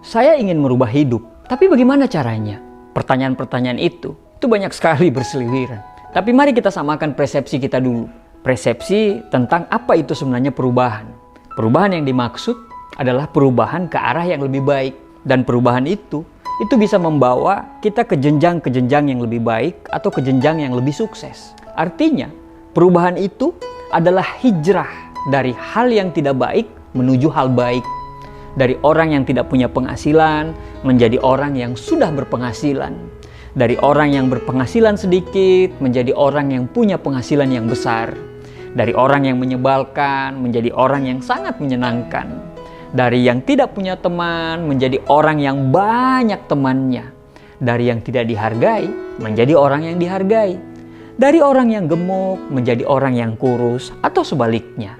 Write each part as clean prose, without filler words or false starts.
saya ingin merubah hidup, tapi bagaimana caranya? Pertanyaan-pertanyaan itu banyak sekali berseliweran. Tapi mari kita samakan persepsi kita dulu. Persepsi tentang apa itu sebenarnya perubahan. Perubahan yang dimaksud adalah perubahan ke arah yang lebih baik. Dan perubahan itu bisa membawa kita ke jenjang yang lebih baik atau ke jenjang yang lebih sukses. Artinya, perubahan itu adalah hijrah dari hal yang tidak baik menuju hal baik. Dari orang yang tidak punya penghasilan menjadi orang yang sudah berpenghasilan. Dari orang yang berpenghasilan sedikit menjadi orang yang punya penghasilan yang besar. Dari orang yang menyebalkan menjadi orang yang sangat menyenangkan. Dari yang tidak punya teman menjadi orang yang banyak temannya. Dari yang tidak dihargai menjadi orang yang dihargai. Dari orang yang gemuk menjadi orang yang kurus atau sebaliknya.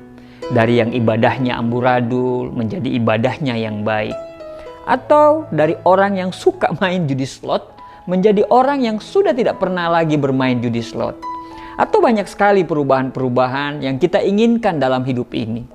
Dari yang ibadahnya amburadul menjadi ibadahnya yang baik. Atau dari orang yang suka main judi slot menjadi orang yang sudah tidak pernah lagi bermain judi slot. Atau banyak sekali perubahan-perubahan yang kita inginkan dalam hidup ini.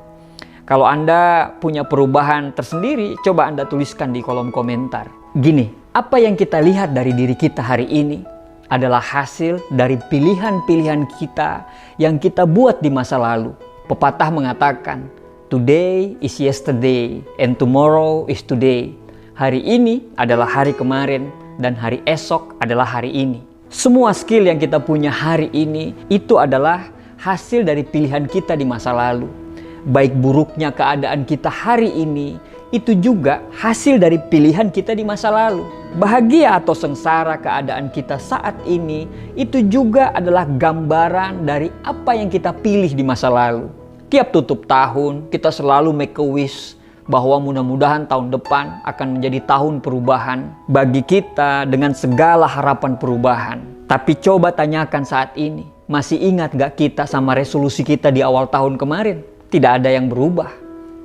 Kalau Anda punya perubahan tersendiri, coba Anda tuliskan di kolom komentar. Gini, apa yang kita lihat dari diri kita hari ini adalah hasil dari pilihan-pilihan kita yang kita buat di masa lalu. Pepatah mengatakan, today is yesterday and tomorrow is today. Hari ini adalah hari kemarin dan hari esok adalah hari ini. Semua skill yang kita punya hari ini itu adalah hasil dari pilihan kita di masa lalu. Baik buruknya keadaan kita hari ini itu juga hasil dari pilihan kita di masa lalu. Bahagia atau sengsara keadaan kita saat ini itu juga adalah gambaran dari apa yang kita pilih di masa lalu. Tiap tutup tahun kita selalu make a wish bahwa mudah-mudahan tahun depan akan menjadi tahun perubahan bagi kita dengan segala harapan perubahan. Tapi coba tanyakan saat ini, masih ingat gak kita sama resolusi kita di awal tahun kemarin? Tidak ada yang berubah.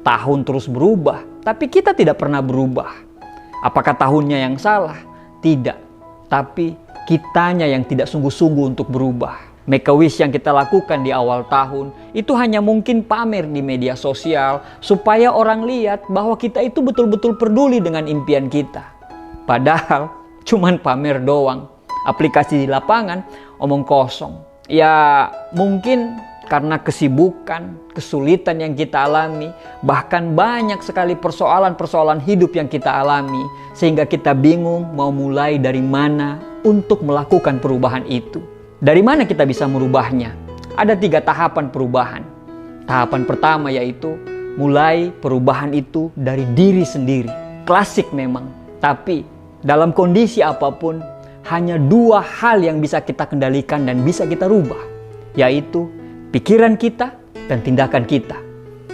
Tahun terus berubah, tapi kita tidak pernah berubah. Apakah tahunnya yang salah? Tidak. Tapi kitanya yang tidak sungguh-sungguh untuk berubah. Make a wish yang kita lakukan di awal tahun itu hanya mungkin pamer di media sosial supaya orang lihat bahwa kita itu betul-betul peduli dengan impian kita. Padahal cuman pamer doang. Aplikasi di lapangan omong kosong. Ya mungkin karena kesibukan, kesulitan yang kita alami, bahkan banyak sekali persoalan-persoalan hidup yang kita alami, sehingga kita bingung mau mulai dari mana untuk melakukan perubahan itu. Dari mana kita bisa merubahnya? Ada 3 tahapan perubahan. Tahapan pertama yaitu mulai perubahan itu dari diri sendiri. Klasik memang, tapi dalam kondisi apapun, hanya 2 hal yang bisa kita kendalikan dan bisa kita rubah, yaitu pikiran kita dan tindakan kita.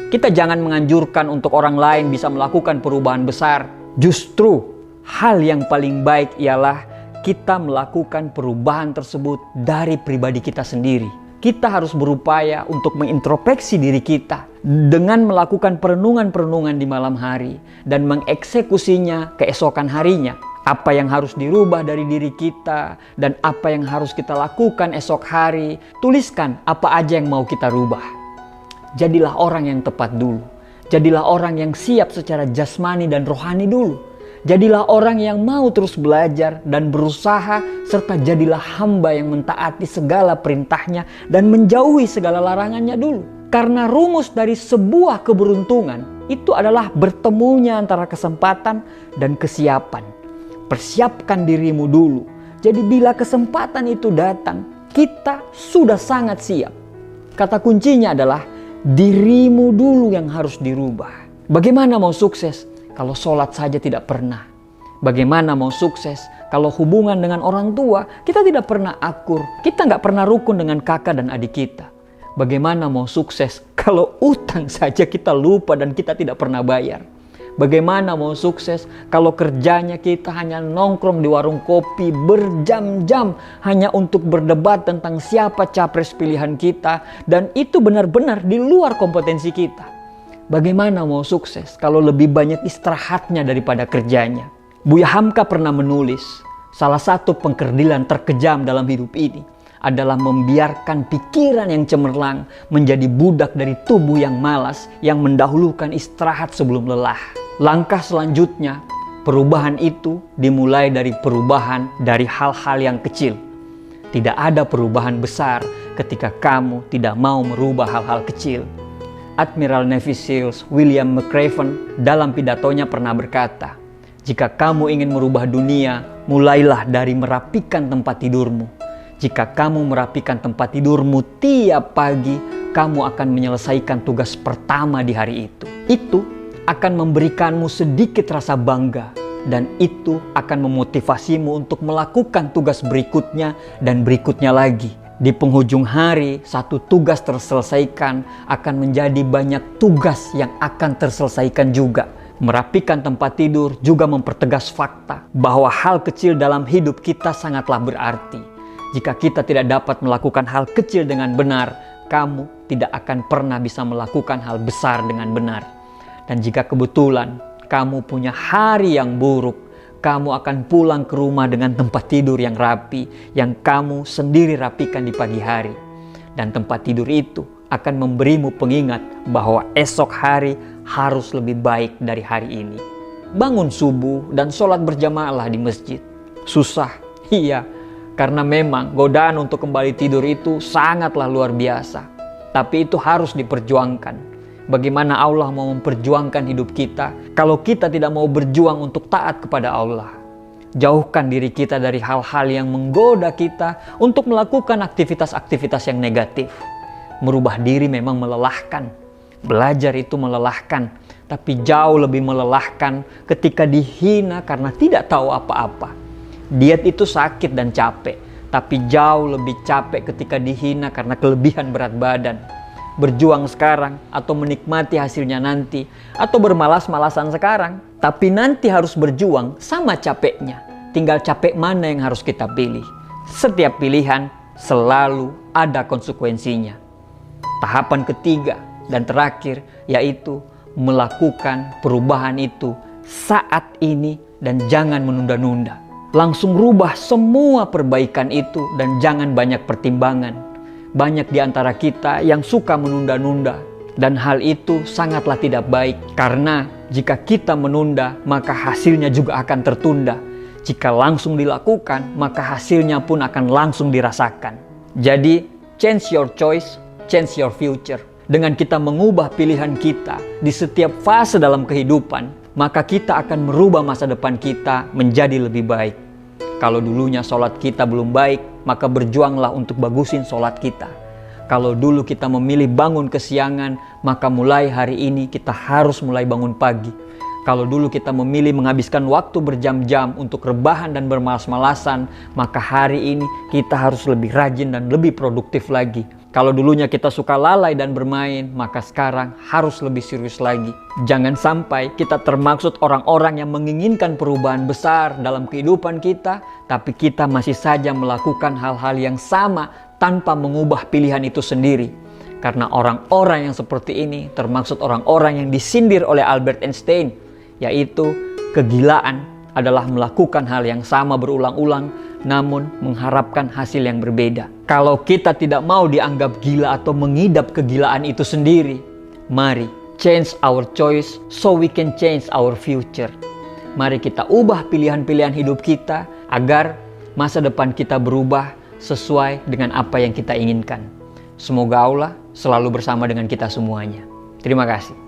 Kita jangan menganjurkan untuk orang lain bisa melakukan perubahan besar. Justru hal yang paling baik ialah kita melakukan perubahan tersebut dari pribadi kita sendiri. Kita harus berupaya untuk mengintrospeksi diri kita dengan melakukan perenungan-perenungan di malam hari dan mengeksekusinya keesokan harinya. Apa yang harus dirubah dari diri kita dan apa yang harus kita lakukan esok hari. Tuliskan apa aja yang mau kita rubah. Jadilah orang yang tepat dulu. Jadilah orang yang siap secara jasmani dan rohani dulu. Jadilah orang yang mau terus belajar dan berusaha, serta jadilah hamba yang mentaati segala perintahnya dan menjauhi segala larangannya dulu. Karena rumus dari sebuah keberuntungan itu adalah bertemunya antara kesempatan dan kesiapan. Persiapkan dirimu dulu. Jadi bila kesempatan itu datang, kita sudah sangat siap. Kata kuncinya adalah dirimu dulu yang harus dirubah. Bagaimana mau sukses kalau sholat saja tidak pernah? Bagaimana mau sukses kalau hubungan dengan orang tua kita tidak pernah akur? Kita nggak pernah rukun dengan kakak dan adik kita. Bagaimana mau sukses kalau utang saja kita lupa dan kita tidak pernah bayar? Bagaimana mau sukses kalau kerjanya kita hanya nongkrong di warung kopi berjam-jam hanya untuk berdebat tentang siapa capres pilihan kita dan itu benar-benar di luar kompetensi kita? Bagaimana mau sukses kalau lebih banyak istirahatnya daripada kerjanya? Buya Hamka pernah menulis, salah satu pengkerdilan terkejam dalam hidup ini adalah membiarkan pikiran yang cemerlang menjadi budak dari tubuh yang malas yang mendahulukan istirahat sebelum lelah. Langkah selanjutnya, Perubahan itu dimulai dari perubahan dari hal-hal yang kecil. Tidak ada perubahan besar ketika kamu tidak mau merubah hal-hal kecil. Admiral Navy SEALs William McRaven dalam pidatonya pernah berkata, "Jika kamu ingin merubah dunia, mulailah dari merapikan tempat tidurmu. Jika kamu merapikan tempat tidurmu tiap pagi, kamu akan menyelesaikan tugas pertama di hari itu. Itu akan memberikanmu sedikit rasa bangga, dan itu akan memotivasimu untuk melakukan tugas berikutnya dan berikutnya lagi. Di penghujung hari, satu tugas terselesaikan akan menjadi banyak tugas yang akan terselesaikan juga." Merapikan tempat tidur juga mempertegas fakta bahwa hal kecil dalam hidup kita sangatlah berarti. Jika kita tidak dapat melakukan hal kecil dengan benar, kamu tidak akan pernah bisa melakukan hal besar dengan benar. Dan jika kebetulan kamu punya hari yang buruk, kamu akan pulang ke rumah dengan tempat tidur yang rapi, yang kamu sendiri rapikan di pagi hari. Dan tempat tidur itu akan memberimu pengingat bahwa esok hari harus lebih baik dari hari ini. Bangun subuh dan sholat berjamaahlah di masjid. Susah? Iya, karena memang godaan untuk kembali tidur itu sangatlah luar biasa. Tapi itu harus diperjuangkan. Bagaimana Allah mau memperjuangkan hidup kita kalau kita tidak mau berjuang untuk taat kepada Allah? Jauhkan diri kita dari hal-hal yang menggoda kita untuk melakukan aktivitas-aktivitas yang negatif. Merubah diri memang melelahkan. Belajar itu melelahkan. Tapi jauh lebih melelahkan ketika dihina karena tidak tahu apa-apa. Diet itu sakit dan capek. Tapi jauh lebih capek ketika dihina karena kelebihan berat badan. Berjuang sekarang atau menikmati hasilnya nanti, atau bermalas-malasan sekarang, tapi nanti harus berjuang sama capeknya. Tinggal capek mana yang harus kita pilih. Setiap pilihan selalu ada konsekuensinya. Tahapan ketiga dan terakhir yaitu melakukan perubahan itu saat ini dan jangan menunda-nunda. Langsung rubah semua perbaikan itu dan jangan banyak pertimbangan. Banyak di antara kita yang suka menunda-nunda, dan hal itu sangatlah tidak baik, karena jika kita menunda maka hasilnya juga akan tertunda. Jika langsung dilakukan maka hasilnya pun akan langsung dirasakan. Jadi change your choice, change your future. Dengan kita mengubah pilihan kita di setiap fase dalam kehidupan, maka kita akan merubah masa depan kita menjadi lebih baik. Kalau dulunya sholat kita belum baik, maka berjuanglah untuk bagusin sholat kita. Kalau dulu kita memilih bangun kesiangan, maka mulai hari ini kita harus mulai bangun pagi. Kalau dulu kita memilih menghabiskan waktu berjam-jam untuk rebahan dan bermalas-malasan, maka hari ini kita harus lebih rajin dan lebih produktif lagi. Kalau dulunya kita suka lalai dan bermain, maka sekarang harus lebih serius lagi. Jangan sampai kita termaksud orang-orang yang menginginkan perubahan besar dalam kehidupan kita, tapi kita masih saja melakukan hal-hal yang sama tanpa mengubah pilihan itu sendiri. Karena orang-orang yang seperti ini termaksud orang-orang yang disindir oleh Albert Einstein, yaitu kegilaan adalah melakukan hal yang sama berulang-ulang, namun mengharapkan hasil yang berbeda. Kalau kita tidak mau dianggap gila atau mengidap kegilaan itu sendiri, mari change our choice so we can change our future. Mari kita ubah pilihan-pilihan hidup kita agar masa depan kita berubah sesuai dengan apa yang kita inginkan. Semoga Allah selalu bersama dengan kita semuanya. Terima kasih.